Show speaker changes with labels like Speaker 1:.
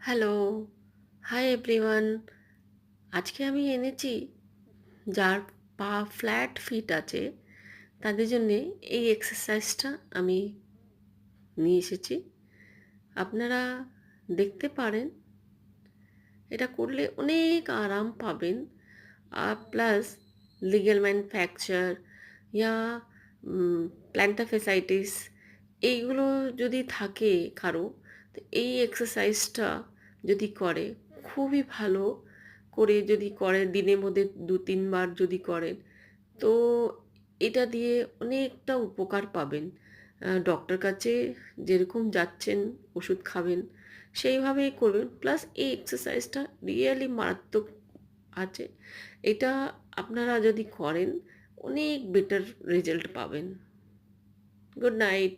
Speaker 1: Hello, hi everyone. আজকে আমি এনেছি যার পা ফ্ল্যাট ফিট আছে তাদের জন্যে এই এক্সারসাইজটা আমি নিয়ে এসেছি। আপনারা দেখতে পারেন, এটা করলে অনেক আরাম পাবেন। প্লাস লিগামেন্ট ফ্র্যাকচার ইয়া প্ল্যান্টার ফ্যাসাইটিস এইগুলো যদি থাকে কারো, তো এই এক্সারসাইজটা যদি করে খুবই ভালো করে যদি করে দিনের মধ্যে ২-৩ বার যদি করেন, তো এটা দিয়ে অনেকটা উপকার পাবেন। ডক্টর কাছে যেরকম যাচ্ছেন ওষুধ খাবেন সেইভাবেই করবেন। প্লাস এই এক্সারসাইজটা রিয়েলি মারাত্মক আছে। এটা আপনারা যদি করেন অনেক বেটার রেজাল্ট পাবেন। Good night.